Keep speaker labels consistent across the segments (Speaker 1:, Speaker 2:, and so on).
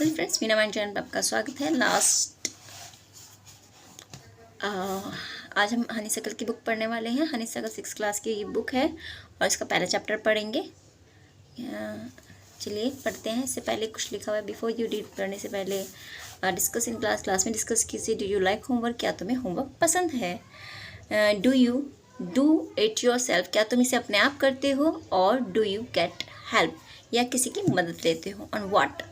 Speaker 1: Hello friends, Meena mind channel पर आपका स्वागत है। आज हम हनी सकल की बुक पढ़ने वाले हैं। हनी सकल 6th क्लास की ये बुक है और इसका पहला चैप्टर पढ़ेंगे। चलिए पढ़ते हैं। इससे पहले कुछ लिखा हुआ है, बिफोर यू रीड पढ़ने से पहले डिस्कस इन क्लास में डिस्कस कीजिए। Do you like homework? क्या तुम्हें होमवर्क पसंद है? Do you do it your self? क्या तुम इसे अपने आप करते हो? और डू यू गेट हेल्प? या किसी की मदद लेते हो? ऑन वाट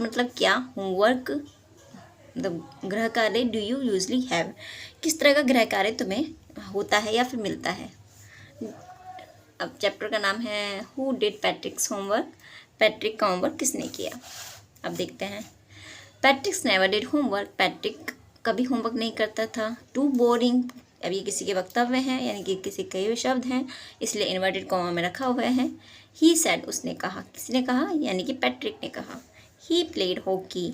Speaker 1: मतलब क्या? होमवर्क मतलब गृह कार्य। Do you usually have? किस तरह का गृह कार्य तुम्हें होता है या फिर मिलता है? अब चैप्टर का नाम है हु डिड पैट्रिक्स होमवर्क? पैट्रिक का होमवर्क किसने किया? अब देखते हैं। पैट्रिक्स नेवर डिड होमवर्क। पैट्रिक कभी होमवर्क नहीं करता था। टू बोरिंग, अब ये किसी के वक्तव्य हैं, यानी कि किसी कई शब्द हैं, इसलिए इन्वर्टेड कॉमा में रखा हुआ है। ही सेड, उसने कहा। किसने कहा? यानी कि पैट्रिक ने कहा। ही प्लेड हॉकी,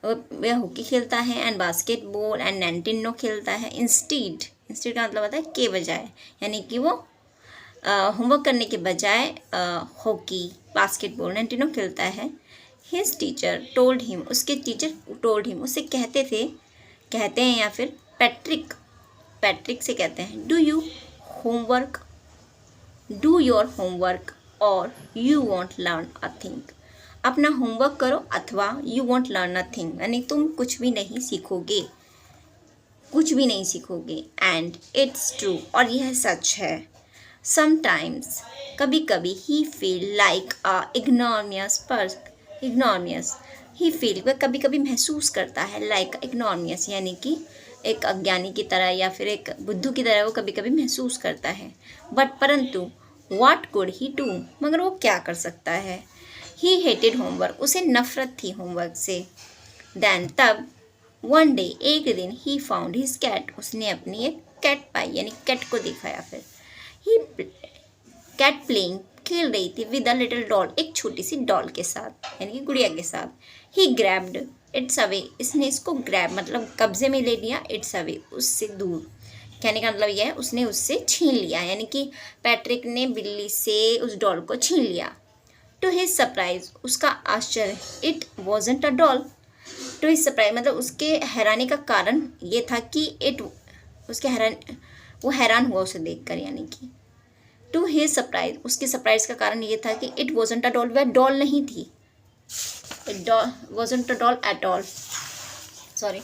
Speaker 1: वह हॉकी खेलता है। एंड बास्केटबॉल एंड नैंटिनो खेलता है। इंस्टीड का मतलब होता है के बजाय, यानी कि वो होमवर्क करने के बजाय हॉकी बास्केटबॉल नैंटिनो खेलता है। हिज टीचर टोल्ड हिम, उसके टीचर टोल्ड हिम, उससे कहते हैं या फिर पैट्रिक से कहते हैं, डू योर होमवर्क और you want learn a thing. अपना होमवर्क करो अथवा you want learn a thing, यानी तुम कुछ भी नहीं सीखोगे। एंड इट्स ट्रू, और यह सच है। समटाइम्स, कभी कभी, he feel like a ignoramus, he feel, वह कभी कभी महसूस करता है, लाइक इग्नोरमियस, यानी कि एक अज्ञानी की तरह या फिर एक बुद्धू की तरह वो कभी कभी महसूस करता है। परंतु व्हाट कुड ही डू, मगर वो क्या कर सकता है? ही हेटेड होमवर्क, उसे नफरत थी होमवर्क से। देन, तब, वन डे, एक दिन, ही फाउंड हिज कैट, उसने अपनी एक कैट पाई, यानी कैट को देखा। या फिर ही कैट प्लेइंग, खेल रही थी, विद अ लिटिल डॉल, एक छोटी सी डॉल के साथ, यानी कि गुड़िया के साथ। ही ग्रैब्ड इट्स अवे, इसने इसको ग्रैब मतलब कब्जे में ले लिया, इट्स अवे, उससे दूर। कहने का मतलब यह है उसने उससे छीन लिया, यानी कि पैट्रिक ने बिल्ली से उस डॉल को छीन लिया। टू हिज सरप्राइज, उसका आश्चर्य, it wasn't a doll. To his surprise मतलब उसके हैरानी का कारण ये था कि वो हैरान हुआ उसे देखकर, यानी कि टू हिज सरप्राइज, उसके सरप्राइज का कारण ये था कि इट वॉजंट अ डॉल, वह डॉल नहीं थी। It wasn't a doll at all, sorry,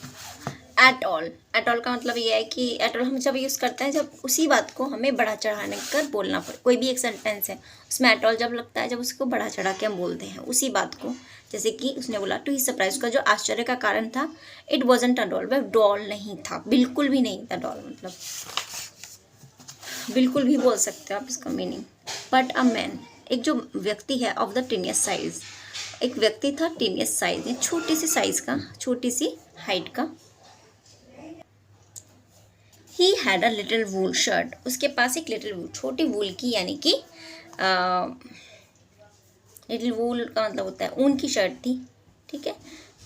Speaker 1: at all का मतलब ये है कि एट ऑल हम जब यूज़ करते हैं जब उसी बात को हमें बढ़ा चढ़ाने कर बोलना पड़े। कोई भी एक सेंटेंस है उसमें एट ऑल जब लगता है जब उसको बढ़ा चढ़ा के हम बोलते हैं उसी बात को। जैसे कि उसने बोला टू हिज सरप्राइज, का जो आश्चर्य का कारण था, इट वॉजंट अ डॉल, वह डॉल नहीं था, बिल्कुल भी नहीं था। डॉल मतलब बिल्कुल भी बोल सकते हो आप इसका मीनिंग। बट अ मैन, एक जो व्यक्ति है, ऑफ द टीनियस साइज, एक व्यक्ति था टीनियस साइज, छोटी सी साइज का, छोटी सी हाइट का। He had a little wool shirt, उसके पास एक लिटिल वूल, छोटी वूल की, यानी कि लिटिल वूल का मतलब होता है ऊन की शर्ट थी, ठीक है।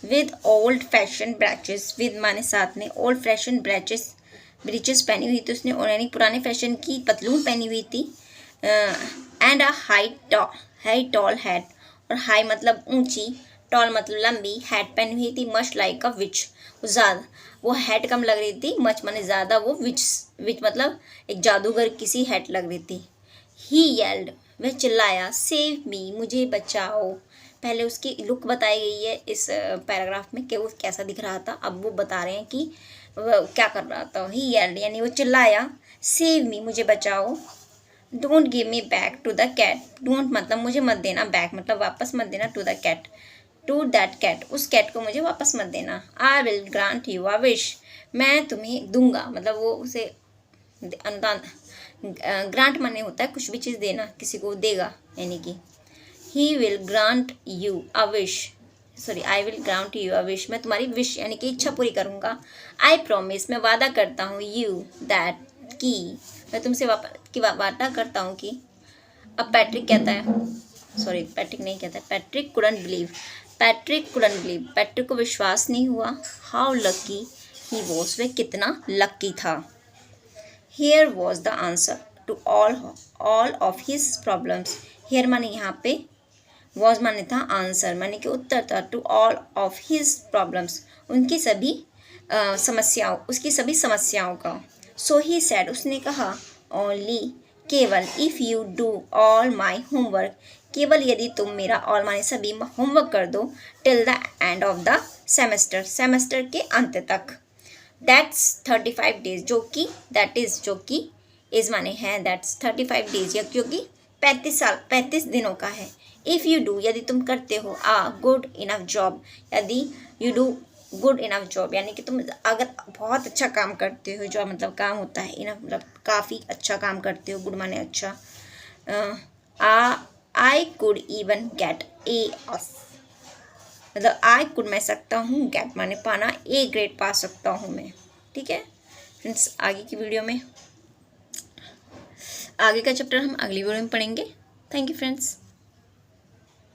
Speaker 1: विद ओल्ड फैशन ब्रैचेस, विद माने साथ में, ओल्ड फैशन ब्रीचेस पहनी हुई थी उसने, और यानी पुराने फैशन की पतलून पहनी हुई थी। And a high tall hat, और हाई मतलब ऊंची, टॉल मतलब लंबी, हैट पहनी हुई थी, मच लाइक अ विच, ज़्यादा, वो हैट कम लग रही थी, मच माने ज़्यादा, वो विच मतलब एक जादूगर की सी हैट लग रही थी। ही येल्ड, वह चिल्लाया, सेव मी, मुझे बचाओ। पहले उसकी लुक बताई गई है इस पैराग्राफ में कि वो कैसा दिख रहा था, अब वो बता रहे हैं कि वह क्या कर रहा था। ही येल्ड यानी वो चिल्लाया, सेव मी, मुझे बचाओ। Don't give me back to the cat, don't मतलब मुझे मत देना, बैक मतलब वापस मत देना, to the cat, to that cat, उस कैट को मुझे वापस मत देना। I will grant you a wish, मैं तुम्हें दूंगा, मतलब वो उसे अनुदान, ग्रांट माने होता है कुछ भी चीज़ देना, किसी को देगा, यानी कि he will grant you a wish, sorry, I will grant you a wish, मैं तुम्हारी विश यानी कि इच्छा पूरी करूँगा। आई प्रॉमिस, मैं वादा करता हूँ, यू दैट, की, मैं तुमसे वादा करता हूँ कि। अब पैट्रिक कहता है, सॉरी पैट्रिक नहीं कहता है, पैट्रिक कुडंट बिलीव, पैट्रिक को विश्वास नहीं हुआ। हाउ लकी ही वॉज, वह कितना लकी था। Here was the answer to all of his problems, here माने यहाँ पे, वॉज माने था आंसर, माने कि उत्तर था, to all of his problems, उनकी सभी समस्याओं, उसकी सभी समस्याओं का। सो ही सेड, उसने कहा, ओनली, केवल, if you do all my homework, केवल यदि तुम मेरा ऑल माने सभी होमवर्क कर दो, till the end of the semester, semester के अंत तक, दैट्स 35 डेज, जो कि दैट इज, जो कि इज माने है, दैट्स 35 डेज, या क्योंकि 35 दिनों का है। इफ़ यू डू, यदि तुम करते हो, आ गुड इनफ जॉब, यदि you do good enough job, यानी कि तुम अगर बहुत अच्छा काम करते हो, जो मतलब काम होता है, इनफ मतलब काफ़ी अच्छा काम करते हो, गुड माने अच्छा, आई कुड इवन गेट ए, मतलब आई कुड मैं सकता हूँ, गेट माने पाना, ए ग्रेड पा सकता हूँ मैं। ठीक है फ्रेंड्स, आगे की वीडियो में आगे का चैप्टर हम अगली वीडियो में पढ़ेंगे। Thank you friends.